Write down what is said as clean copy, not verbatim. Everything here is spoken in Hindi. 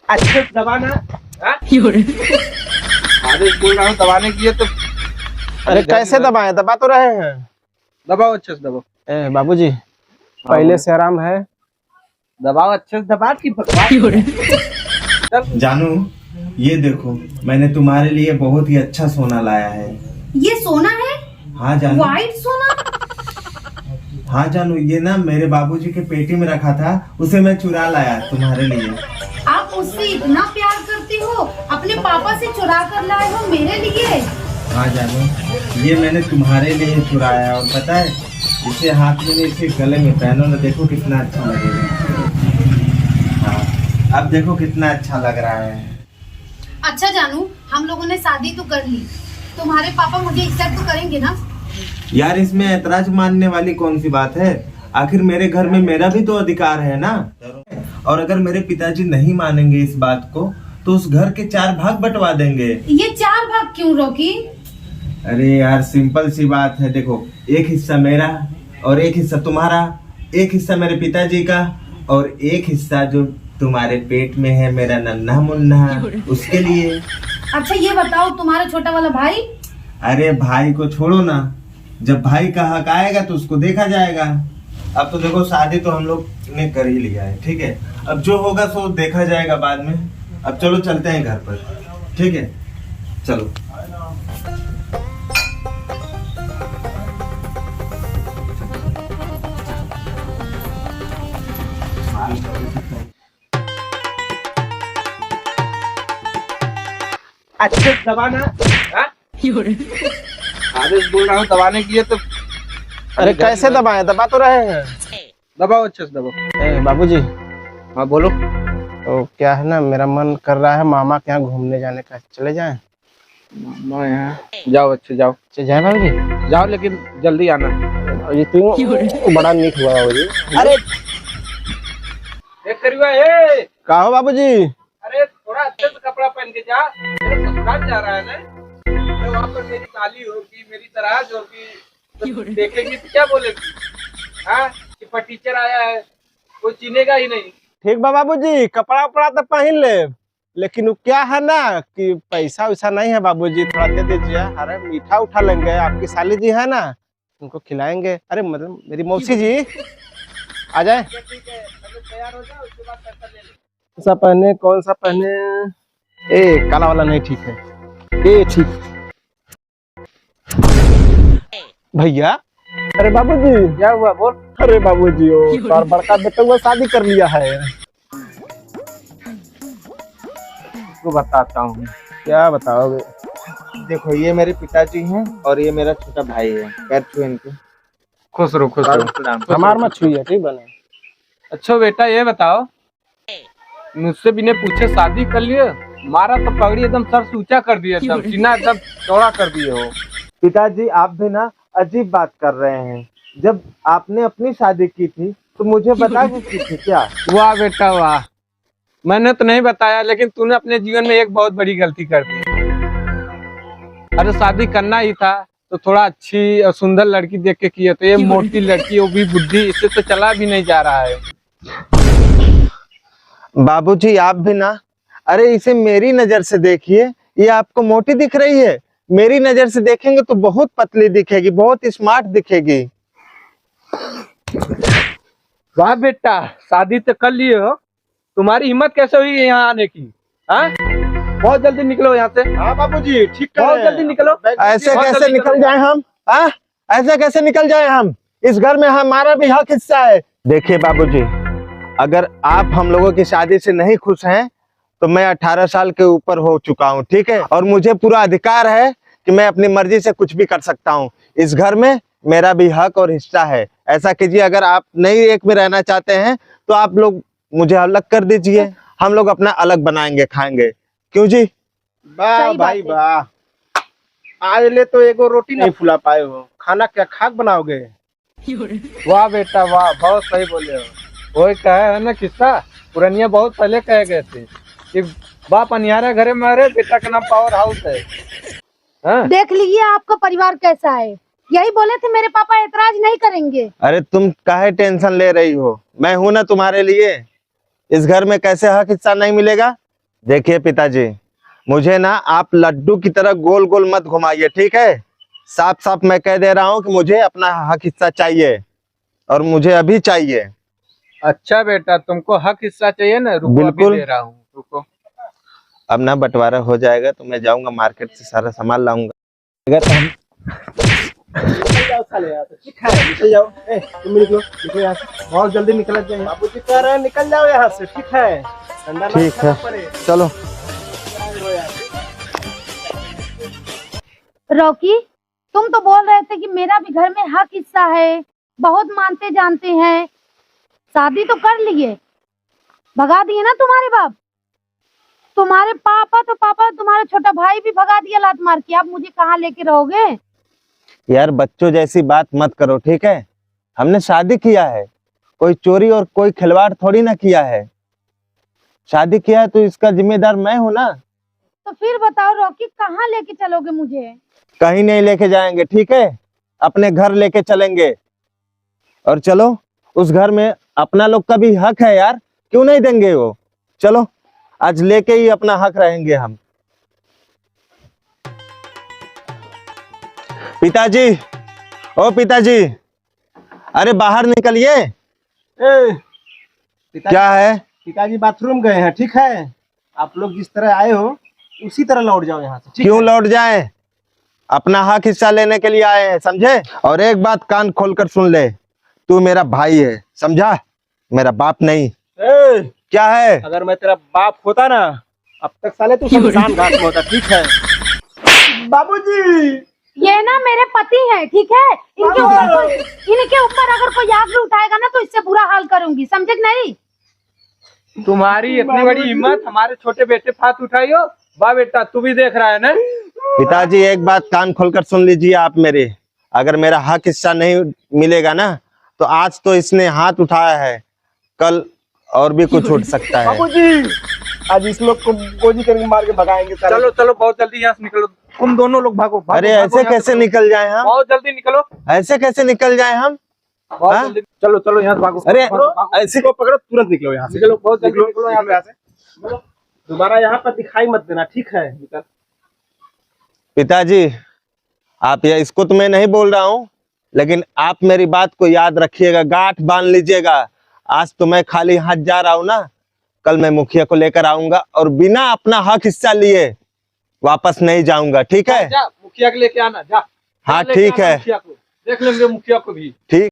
अच्छे से दबाना। आदेश बोल रहा हूँ दबाने की है तो। अरे कैसे दबाएं? दबा तो रहे हैं। दबाओ अच्छे से दबाओ। बाबूजी पहले से आराम है? दबाओ अच्छे से दबा की जानू ये देखो मैंने तुम्हारे लिए बहुत ही अच्छा सोना लाया है। ये सोना है? हाँ जानू। व्हाइट सोना? हाँ जानू ये ना मेरे बाबूजी के पेटी में रखा था, उसे मैं चुरा लाया तुम्हारे लिए। आप उससे इतना प्यार करते हो, अपने पापा से चुरा कर लाए हो मेरे लिए? हाँ जानू ये मैंने तुम्हारे लिए चुराया, और पता है इसे हाथ में इसे गले में पहनो ना, देखो कितना अच्छा लगेगा। हाँ अब देखो कितना अच्छा लग रहा है। अच्छा जानू, हम लोगों ने शादी तो कर ली, तुम्हारे पापा मुझे इज्जत तो करेंगे ना? यार इसमें ऐतराज मानने वाली कौन सी बात है? आखिर मेरे घर में मेरा भी तो अधिकार है ना। और अगर मेरे पिताजी नहीं मानेंगे इस बात को तो उस घर के 4 भाग बंटवा देंगे। ये 4 भाग क्यों रॉकी? अरे यार सिंपल सी बात है, देखो एक हिस्सा मेरा और एक हिस्सा तुम्हारा, एक हिस्सा मेरे पिताजी का और एक हिस्सा जो तुम्हारे पेट में है मेरा नन्हा मुन्ना, उसके लिए। अच्छा ये बताओ, तुम्हारा छोटा वाला भाई? अरे भाई को छोड़ो ना, जब भाई का हक आएगा तो उसको देखा जाएगा। अब तो देखो शादी तो हम लोग ने कर ही लिया है, ठीक है, अब जो होगा सो देखा जाएगा बाद में। अब चलो चलते हैं घर पर, ठीक है चलो। अच्छे से दबाना। आदेश बोल रहा हूँ दबाने की है तो। अरे कैसे दबाएं? दबा तो रहे हैं। दबाओ अच्छे से दबाओ। बाबूजी हाँ बोलो। तो क्या है ना, मेरा मन कर रहा है मामा के यहाँ घूमने जाने का, चले जाएं? मामा यहाँ जाओ, अच्छे जाओ। चले जाए बाबूजी? जाओ लेकिन जल्दी आना। ये तो बड़ा नीक हुआ बाबूजी। अरे कहा हो बाबूजी? अरे थोड़ा अच्छे से कपड़ा पहन के जा, मेरे ससुराल जा रहा है ना। तो वहाँ पर मेरी गाली होगी, मेरी तराज होगी, तो देखेंगी तो क्या बोलेगी? हाँ कि टीचर आया है, कोई चिनेगा ही नहीं। ठीक बा बाबूजी, कपड़ा उपड़ा तो पहन ले, लेकिन वो क्या है ना कि पैसा वैसा नहीं है बाबूजी, थोड़ा दे दीजिए। अरे मीठा उठा लेंगे, आपकी साली जी है ना, उनको खिलाएंगे। अरे मतलब मेरी मौसी जी आ जाए। ठीक है तैयार हो जाओ, उसके बाद पैसा ले लो। कौन सा पहने, कौन सा पहने? ए काला वाला नहीं ठीक है, ये ठीक। भैया अरे बाबूजी क्या हुआ बोल। अरे बाबूजी और बड़का बेटा हुआ शादी कर लिया है। तो बताता हूँ। क्या बताओगे? देखो ये मेरे पिताजी हैं और ये मेरा छोटा भाई है, पैर छुए इनके। खुश रहो खुश रहो। हमार मत छुइए, ठीक बने। अच्छा बेटा ये बताओ, मुझसे बिना पूछे शादी कर लिए? मारा तो पगड़ी एकदम सर से ऊंचा कर दिया, एकदम सीना एकदम चौड़ा कर दिए हो। पिताजी आप भी ना अजीब बात कर रहे हैं, जब आपने अपनी शादी की थी तो मुझे बता के की थी क्या? वाह बेटा वाह, मैंने तो नहीं बताया, लेकिन तूने अपने जीवन में एक बहुत बड़ी गलती कर दी। अरे शादी करना ही था तो थोड़ा अच्छी और सुंदर लड़की देख के किया, तो ये मोटी लड़की, वो भी बुद्धि, इससे तो चला भी नहीं जा रहा है। बाबूजी आप भी ना, अरे इसे मेरी नजर से देखिए, ये आपको मोटी दिख रही है, मेरी नजर से देखेंगे तो बहुत पतली दिखेगी, बहुत स्मार्ट दिखेगी। वाह बेटा, शादी तो कर लिए हो, तुम्हारी हिम्मत कैसे हुई यहाँ आने की? हाँ बहुत जल्दी निकलो यहाँ से। हाँ बाबूजी ठीक है, बहुत जल्दी निकलो। ऐसे बहुत कैसे जल्दी निकल जाए हम? हाँ ऐसे कैसे निकल जाए हम? इस घर में हमारा भी हक हिस्सा है। देखिए बाबूजी, अगर आप हम लोगों की शादी से नहीं खुश हैं तो मैं 18 साल के ऊपर हो चुका हूँ, ठीक है, और मुझे पूरा अधिकार है कि मैं अपनी मर्जी से कुछ भी कर सकता हूँ। इस घर में मेरा भी हक और हिस्सा है। ऐसा कीजिए, अगर आप नहीं एक में रहना चाहते हैं तो आप लोग मुझे अलग कर दीजिए, हम लोग अपना अलग बनाएंगे, खाएंगे। क्यों जी? वाह भाई वाह, आज ले तो एगो रोटी नहीं फुला पाए हो, खाना क्या खाक बनाओगे? वाह बेटा वाह, बहुत सही बोले हो। वही कहा है ना किस्सा, पुरानिया बहुत पहले कहे गए थे कि बाप अनियारा घरे में रहे, बेटा का नाम पावर हाउस है। हाँ? देख लीजिए आपका परिवार कैसा है, यही बोले थे मेरे पापा एतराज नहीं करेंगे। अरे तुम काहे टेंशन ले रही हो, मैं हूं ना तुम्हारे लिए। इस घर में कैसे हक हिस्सा नहीं मिलेगा? देखिए पिताजी, मुझे ना आप लड्डू की तरह गोल गोल मत घुमाइए, ठीक है। साफ साफ मैं कह दे रहा हूँ कि मुझे अपना हक हिस्सा चाहिए, और मुझे अभी चाहिए। अच्छा बेटा, तुमको हक हिस्सा चाहिए ना, रुको अभी बिल्कुल। दे रहा हूँ, रुको। अब ना बंटवारा हो जाएगा तो मैं जाऊंगा मार्केट से सारा सामान लाऊंगा। अगर हम निकल जाओ साले यहाँ से, ठीक है निकल जाओ। तुम निकलो, निकलो यहाँ से, बहुत जल्दी निकल जाए। बाबूजी कह रहे हैं निकल जाओ यहाँ से, ठीक है। ठंडा ना ठीक है, खाना पड़े। चलो। रॉकी, तुम तो बोल रहे थे कि मेरा भी घर में हक हिस्सा है, बहुत मानते जानते हैं, शादी तो कर लिए, भगा दिए ना तुम्हारे बाप। तुम्हारे पापा तो पापा, तुम्हारे छोटा भाई भी भगा दिया लात मार के। अब मुझे कहाँ लेके रहोगे? यार बच्चों जैसी बात मत करो, ठीक है। हमने शादी किया है, कोई चोरी और कोई खिलवाड़ थोड़ी ना किया है। शादी किया है तो इसका जिम्मेदार मैं हूं ना। तो फिर बताओ रॉकी, कहाँ लेके चलोगे मुझे? कहीं नहीं लेके जाएंगे, ठीक है। अपने घर लेके चलेंगे, और चलो उस घर में अपना लोग का भी हक है यार, क्यों नहीं देंगे वो। चलो आज लेके ही अपना हक रहेंगे हम। पिताजी, ओ पिताजी, अरे बाहर निकलिए। क्या है? पिताजी बाथरूम गए हैं, ठीक है। आप लोग जिस तरह आए हो उसी तरह लौट जाओ यहाँ से, ठीक क्यों है? लौट जाएं? अपना हक हिस्सा लेने के लिए आए हैं, समझे। और एक बात कान खोलकर सुन ले, तू मेरा भाई है, समझा, मेरा बाप नहीं। क्या है? अगर मैं तेरा बाप होता ना, अब तक साले तू शमशान घाट में होता, ठीक है। बाबूजी ये ना मेरे पति हैं, ठीक है। इनके ऊपर अगर कोई आग भी उठाएगा ना तो इससे बुरा हाल करूंगी, समझे कि नहीं? तुम्हारी इतनी बड़ी हिम्मत, हमारे छोटे बेटे पे हाथ उठाई हो। वाह बेटा, तू भी देख रहा है ना। पिताजी एक बात कान खोलकर सुन लीजिए आप मेरे। अगर मेरा हक हिस्सा नहीं मिलेगा ना, तो आज तो इसने हाथ उठाया है, कल और भी कुछ उठ सकता है। बाबूजी आज इस लोग को गोली करके मार के भगाएंगे साले। चलो चलो, बहुत जल्दी यहाँ से निकलो, तुम दोनों लोग भागो, भागो, अरे भागो ऐसे यहाँ से, कैसे निकल जाए हम? बहुत जल्दी निकलो, ऐसे कैसे निकल जाए हम? बहुत हाँ? जल्दी चलो, चलो यहाँ से भागो। अरे भागो, ऐसे को पकड़ो, तुरंत निकलो यहाँ से। निकलो, बहुत जल्दी निकलो यहाँ से। दोबारा यहाँ पर दिखाई मत देना, ठीक है। निकल। पिताजी, आप ये इसको तो मैं नहीं बोल रहा हूँ, लेकिन आप मेरी बात को याद रखिएगा, गांठ बांध लीजिएगा। आज तो मैं खाली हाथ जा रहा हूँ ना, कल मैं मुखिया को लेकर आऊंगा और बिना अपना हक हिस्सा लिए वापस नहीं जाऊंगा, ठीक है। जा मुखिया के लेके आना, जा। हाँ लेके ठीक आना है, मुखिया को, देख लेंगे मुखिया को भी। ठीक।